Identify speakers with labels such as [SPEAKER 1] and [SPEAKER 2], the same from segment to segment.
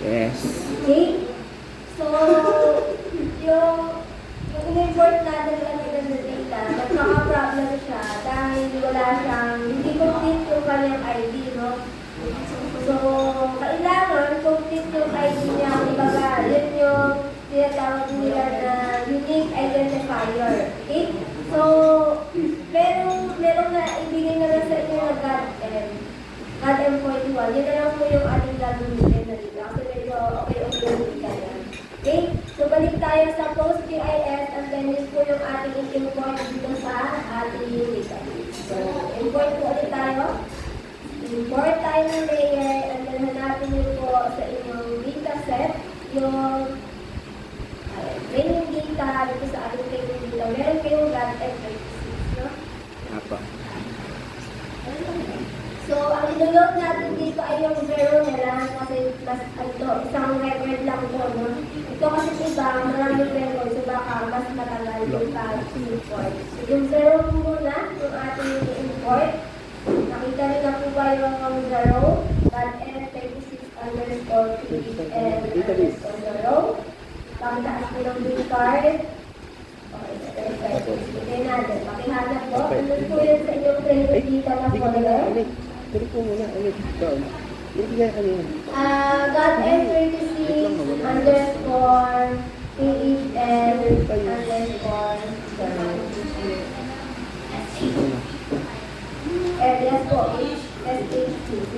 [SPEAKER 1] Yes.
[SPEAKER 2] Okay? So, yung in-import natin kanina sa data, nagkaka-problem siya dahil wala siyang, hindi complete yung kanyang ID, no? So, kailangan complete yung ID niya, ibaga, yun yung tinatawag nila na unique identifier. Okay? So, merong na ibigay na lang sa inyo na GADM 41. Yun na lang po yung ating gagawin na dito. Kasi medyo okay ka yan. Okay? So, balik tayo sa PostGIS and then yun po yung ating import dito sa ating database. So, import po ulit tayo. Import tayo ng layer and then hanapin niyo po sa inyong dataset yung training data dito sa ating training data. Meron kayong GADM 36, no?
[SPEAKER 1] Apa.
[SPEAKER 2] So, ang ilo-load natin dito ay yung 0 na lang kasi isang record lang po, no? Ito kasi iba, maraming record, so baka mas matagal yung pag-import. So, yung 0 po muna, yung ating import. Nakita niyo na po ba yung 0? .n36 underscore pn underscore 0. Pagtaas mo ng green card. Okay, okay natin. Pakihanap po. Ano po yun sa inyong training data na folder?
[SPEAKER 1] Pero po muna, ulit. Hindi ka ano yun.
[SPEAKER 2] .n36 underscore pn underscore 0. Yes po, SHT.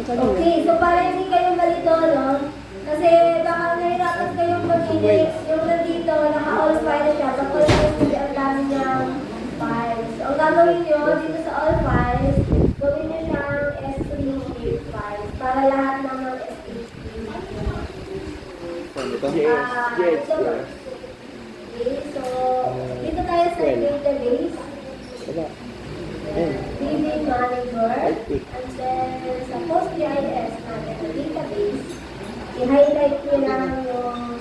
[SPEAKER 2] Okay, so para hindi kayo malito, no? Kasi baka nahirapan kayong mag-inix. Yung nandito, naka-all file siya. Pag all files, hindi ang dami niyang files. So, ang gagawin nyo dito sa all files, gawin nyo siyang S3 shape files para lahat naman SHT.
[SPEAKER 1] Yes.
[SPEAKER 2] Okay, so dito tayo sa database.
[SPEAKER 1] Wala.
[SPEAKER 2] DB Manager, and then sa PostGIS natin, sa database, i-highlight nyo lang yung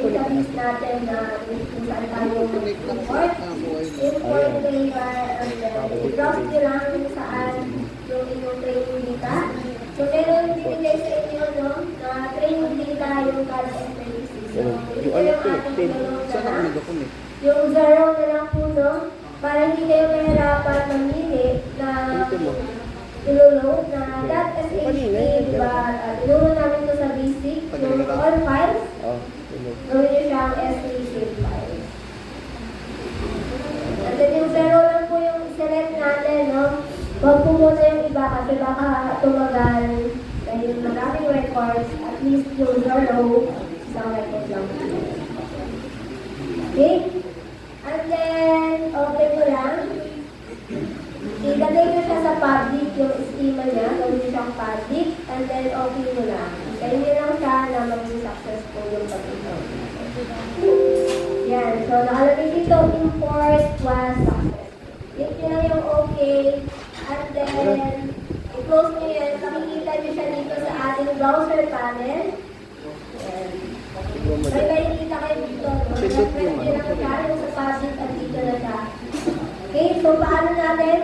[SPEAKER 2] database natin na kung saan tayo import layer, and then i-browse nyo lang kung saan yung inyong training data. So, meron binigay sa inyo, no, na training data yung GADM 36. So, ito yung ating yung 0 na lang po, no? Para hindi kayo mahirapan mamili na ilo-load na .shp, diba? Ilo-load namin ito sa basic, yung all files, gawin nyo siyang S3 shape files. And then yung 0 lang po yung select natin, no? Huwag po muna yung iba kasi baka tumagal dahil maraming records, at least yung 0, isang record lang. Okay? And then, open mo lang. Ilagay mo siya sa public, yung schema niya. Gawin mo siyang public. And then, open mo lang. Hintayin niyo lang siya na maging successful yung pag-ito. Yan. So, nakalagay dito, import was successful. Click nyo lang yung okay. And then, i-close nyo yan. Makikita nyo siya dito sa ating browser panel. Yan. May nakikita kayo dito. Refresh nyo lang siya yung sa public at dito na siya. Okay, so paano natin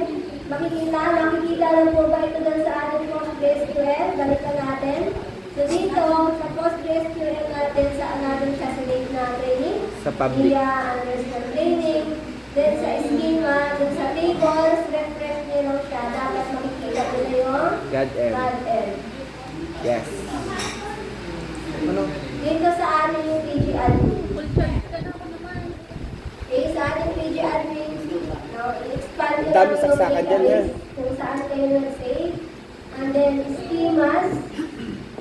[SPEAKER 2] makikita lang po ba ito doon sa ating PostgreSQL? Balikan natin. So dito, sa PostgreSQL natin, saan natin siya select na training?
[SPEAKER 1] Sa public.
[SPEAKER 2] Underscore training. Then sa schema, dun sa tables, refresh nyo lang siya. Dapat makikita nyo yung GADM.
[SPEAKER 1] Yes. Ano?
[SPEAKER 2] Dito sa ating yung PG admin. Okay, sa ating PG admin, i-expand nyo
[SPEAKER 1] Dami
[SPEAKER 2] lang
[SPEAKER 1] saksakan dyan, yan.
[SPEAKER 2] kung saan kayo nag-save. And then, schemas.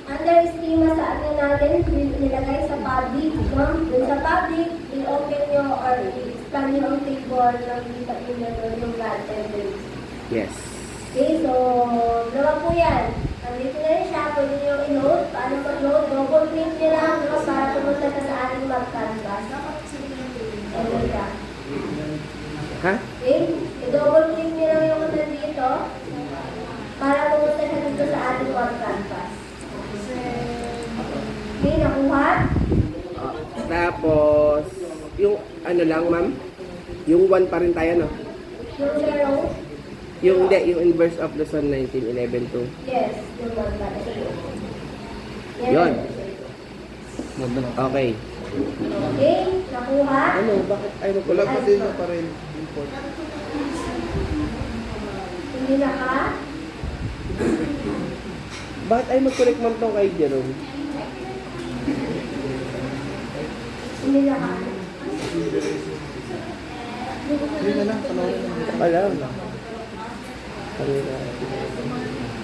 [SPEAKER 2] Under schema, saan nyo natin nilagay sa public. No? Dun sa public, i-open nyo or i-expand nyo ang table na kita nyo yung GADM.
[SPEAKER 1] Yes.
[SPEAKER 2] Okay, so, naman po yan. Nandito na rin siya, pwede nyo i-load. Paano mag-load? Double click nyo lang, no? Para pumunta ka sa ating mag-canvas. Ayan siya.
[SPEAKER 1] Ha?
[SPEAKER 2] Okay, i-double click nyo lang yung nandito para pumunta siya dito sa ating mag-canvas. Okay, nakuha?
[SPEAKER 1] Tapos, yung ano lang, ma'am? Yung 1 pa rin tayo, no?
[SPEAKER 2] Yung 0?
[SPEAKER 1] Yung inverse of lesson 19:11 to.
[SPEAKER 2] Yes, yung 1 pa rin.
[SPEAKER 1] Yun. Okay.
[SPEAKER 2] Okay, nakuha?
[SPEAKER 1] Ano, bakit ay
[SPEAKER 3] Wala
[SPEAKER 1] magkulag?
[SPEAKER 3] pa din na pa rin. Import.
[SPEAKER 2] Hindi na ka?
[SPEAKER 1] Bakit ay mag-connect man tong kay Jerome?
[SPEAKER 2] Hindi na ka?
[SPEAKER 3] Yun na lang, panoorin na.
[SPEAKER 1] Wala.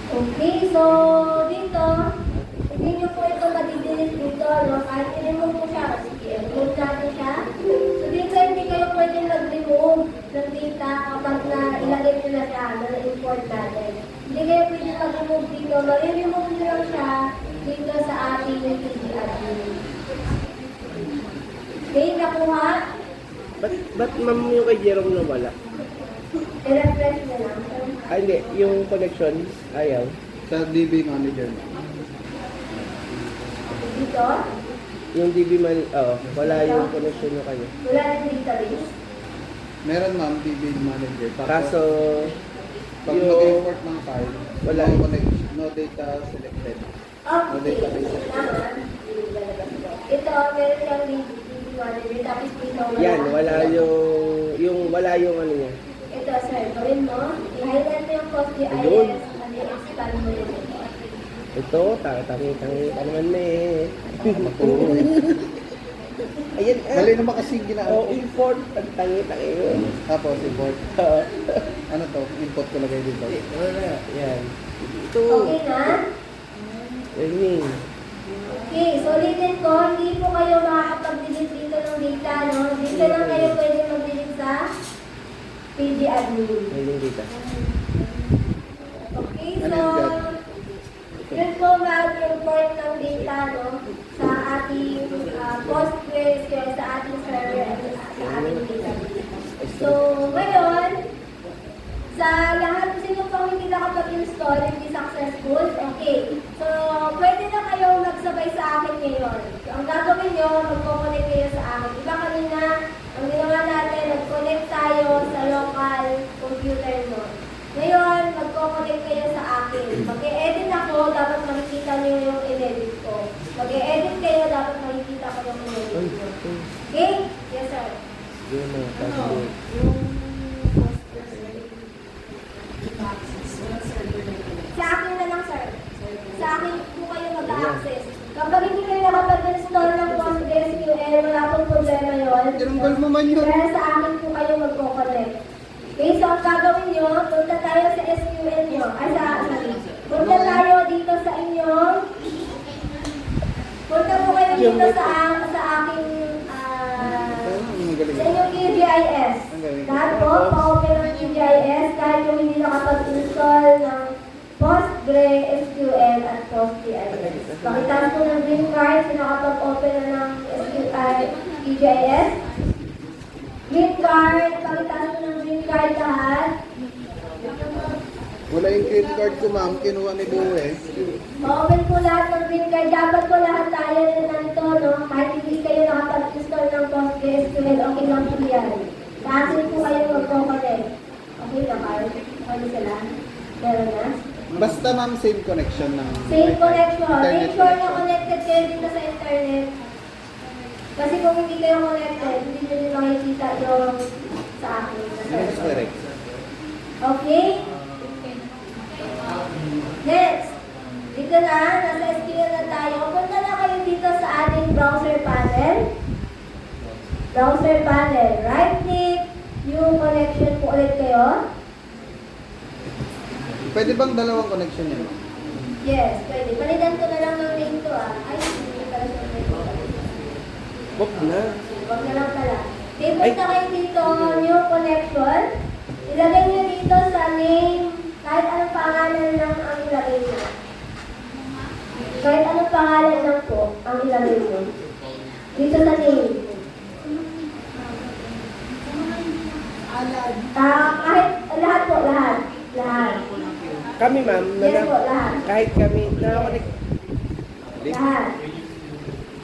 [SPEAKER 2] Okay, so dito, hindi nyo po ito madidilis dito, no? Kahit i-remove mo siya, kasi i-remove natin siya. So dito, hindi kayo pwede mag-remove ng data kapag na ilagay nyo na siya, na-import natin. Hindi kayo pwede mag-remove dito, ma-remove nyo lang siya dito sa ating PDR. Okay, nakuha?
[SPEAKER 1] Ba't ma'am yung kay Jerome na wala?
[SPEAKER 2] I-refresh na lang.
[SPEAKER 1] Ay hindi, yung connection, ayaw.
[SPEAKER 3] Sa DB manager.
[SPEAKER 2] Dito,
[SPEAKER 1] Yung DB man, wala yung connection na kayo.
[SPEAKER 2] wala yung database.
[SPEAKER 3] Meron ma'am, DB manager. Tapos,
[SPEAKER 1] Kaso,
[SPEAKER 3] pag
[SPEAKER 1] yung,
[SPEAKER 3] mag-import ng file,
[SPEAKER 1] Wala.
[SPEAKER 3] no connection, no data selected.
[SPEAKER 2] Okay, naman. Ito, meron yung DB manager, tapos dito wala.
[SPEAKER 1] yan, wala yung ano niya.
[SPEAKER 2] Ito, sir, gawin mo. I-highlight mo yung cost
[SPEAKER 1] Ayun.
[SPEAKER 2] GIS, and i-expand mo yun.
[SPEAKER 1] Ito, tangi ka naman na eh. Ayan,
[SPEAKER 3] Mali naman kasi ginagawa.
[SPEAKER 1] import, ang tangi yun.
[SPEAKER 3] Tapos, import. Ano to? Import ko lagay dito.
[SPEAKER 1] Wala, yan. Ito,
[SPEAKER 2] Okay na?
[SPEAKER 1] Earning.
[SPEAKER 2] Okay, so ulitin ko, hindi po kayo makakapag-delete dito ng data, no? Dito lang kayo pwede mag-delete sa PD admin.
[SPEAKER 1] Earning data.
[SPEAKER 2] Okay,
[SPEAKER 3] Ano
[SPEAKER 2] so,
[SPEAKER 3] yung dot?
[SPEAKER 2] yun po mag-import ng data, no? Sa ating PostgreSQL, sa ating server, at sa ating database. So, ngayon, sa lahat ng sino pang hindi nakapag-install, hindi successful, okay. So, pwede na kayong magsabay sa akin ngayon. So, ang gagawin nyo, magkoconnect kayo sa akin. Iba kanina, ang ginawa natin, nag-connect tayo sa local computer mo. Ngayon, magkoconnect kayo sa akin. Mag-e-edit ako, dapat makikita nyo yung in-edit ko. Mag-e-edit kayo, dapat makikita ko yung in-edit
[SPEAKER 1] Ay,
[SPEAKER 2] ko.
[SPEAKER 1] ito.
[SPEAKER 2] Okay? Yes, sir.
[SPEAKER 1] Yun na, tablet.
[SPEAKER 2] Sa akin na lang, sir. Sa akin po kayo mag-access. Kapag hindi kayo nakapag-install ng PostgreSQL, wala pong problema yun.
[SPEAKER 3] Tinanggal mo man yun.
[SPEAKER 2] Kaya sa akin po kayo magkoconnect. Okay, so ang gagawin nyo, punta tayo sa SQL nyo. Punta tayo dito sa inyong, punta po kayo dito sa aking,
[SPEAKER 3] Ang galing.
[SPEAKER 2] sa inyong QGIS. Lahat po, pa-open ng QGIS kahit yung hindi nakapag-install ng PostgreSQL at PostGIS. Pakitaan po ng green card, kung nakapag-open na ng QGIS. Green card, pakitaan po ng green card lahat.
[SPEAKER 3] Wala yung credit card ko ma'am, kinuha ni Boe.
[SPEAKER 2] Pa-open po lahat ng green card. Dapat po lahat tayo na nandito, no? Kahit hindi kayo nakapag-install ng PostgreSQL, okay lang po yan. Kasi po kayo magkoconnect. Okay na kayo? Okay sila? Meron na?
[SPEAKER 3] Basta ma'am, same connection ng
[SPEAKER 2] Same connection.
[SPEAKER 3] Internet
[SPEAKER 2] Make sure na
[SPEAKER 3] connection.
[SPEAKER 2] connected kayo dito sa internet. Kasi kung hindi kayo connected, hindi nyo din makikita yung sa akin.
[SPEAKER 3] That's correct.
[SPEAKER 2] Okay? Next. Dito na, nasa SQL na tayo. Punta na kayo dito sa ating browser panel. Browser panel. Right click, new connection po ulit kayo.
[SPEAKER 3] Pwede bang dalawang connection yan?
[SPEAKER 2] Yes, pwede. Palitan ko na lang ng name to Ay, hindi pala siya name to.
[SPEAKER 1] Wag na.
[SPEAKER 2] Huwag na lang pala. Okay, punta kayo dito, new connection. Ilagay niyo dito sa name, kahit anong pangalan lang ang ilagay niyo. Kahit anong pangalan lang po ang ilagay niyo. Dito sa name. Kahit lahat po, lahat. Lahat.
[SPEAKER 1] Kami ma'am,
[SPEAKER 2] Yes po, lahat.
[SPEAKER 1] kahit kami, nakakonect.
[SPEAKER 2] Lahat.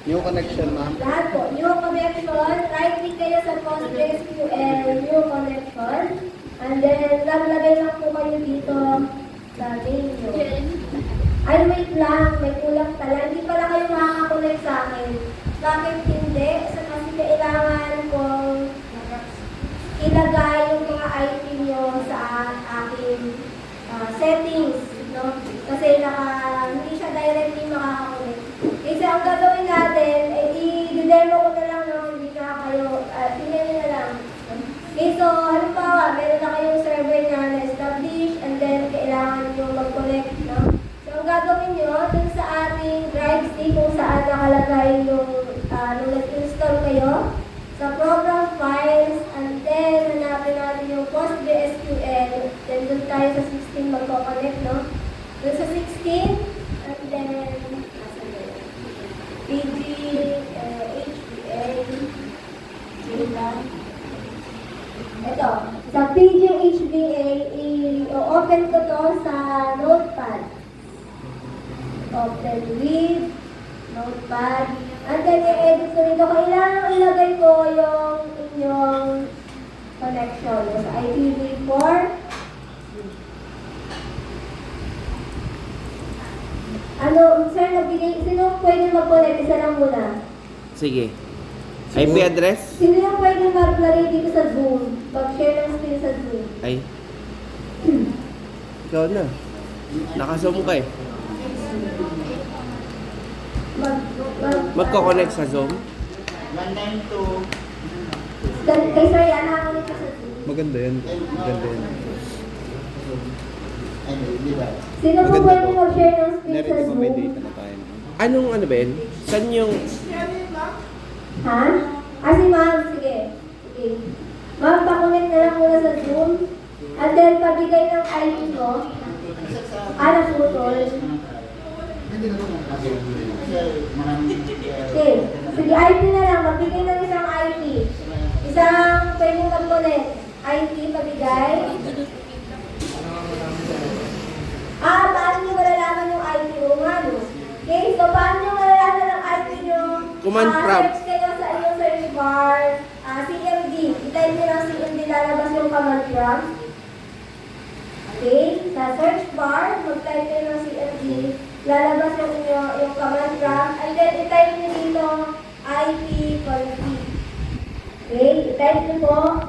[SPEAKER 3] New connection ma'am.
[SPEAKER 2] Lahat po. New connection. Right click kayo sa PostgreSQL. New connection. And then, naglagay lang po kayo dito sa name nyo. Ay, wait lang. May kulang pala. Hindi pala kayo makakakonect sa akin. Bakit hindi? Kasi kailangan kong ilagay yung mga IP nyo sa aking settings, no? Kasi hindi siya directly makakakulit. Kasi ang gagawin natin, i-demo ko na lang, no? Hindi na kayo, tingnan nyo na lang. Okay, so, halimbawa, meron na kayong server na na-establish and then kailangan nyo mag-connect, no? So, ang gagawin nyo, dun sa ating drive stick kung saan nakalagay yung nung nag-install kayo, sa program files, and then hanapin natin yung PostgreSQL, then dun tayo sa 16 magko-connect, no? Dun sa 16, and then, PG, HBA, diba? Ito, sa PG HBA, i-open ko to sa Notepad. Open with Notepad. And then, i-edit ko rito. Kailangan ilagay ko yung inyong connection. So, IPv4. Sir, sino pwede mag-connect? Isa lang muna.
[SPEAKER 1] Sige. IP address?
[SPEAKER 2] Sino yung pwede mag-lagay dito sa Zoom? Mag-share ng screen sa Zoom.
[SPEAKER 1] Ay. Ikaw na. Naka-zoom ka eh. Magko-connect sa Zoom?
[SPEAKER 4] 192.
[SPEAKER 2] Kay Sir, yan ako nito sa Zoom.
[SPEAKER 3] Maganda yan. Maganda yan.
[SPEAKER 4] Ano, di ba?
[SPEAKER 2] Sino po
[SPEAKER 3] Maganda
[SPEAKER 2] pwede
[SPEAKER 3] po.
[SPEAKER 2] mag-share ng screen
[SPEAKER 3] Kunyari,
[SPEAKER 2] sa
[SPEAKER 3] di ba may
[SPEAKER 2] Zoom?
[SPEAKER 3] data na tayo?
[SPEAKER 1] Anong ano ba yun? Saan yung...
[SPEAKER 2] Ha? Si ma'am, sige. Sige. Ma'am, pakunin na lang muna sa Zoom. And then, pabigay ng ID mo. Naputol.
[SPEAKER 4] Hindi na naman kasi maraming
[SPEAKER 2] Okay. Sige, ID na lang. Magbigay ng isang ID. Isang pwedeng mag-connect. ID, pabigay. Paano nyo malalaman yung ID mo? Ano? Okay, so paano nyo malalaman ang ID nyo?
[SPEAKER 1] Command prompt.
[SPEAKER 2] Search kayo sa iyong search bar. CMD. I-type nyo lang CMD, lalabas yung command prompt. Okay, sa search bar, mag-type nyo ng CMD, lalabas yung command prompt, and then i-type nyo dito IP config. Okay, i-type nyo po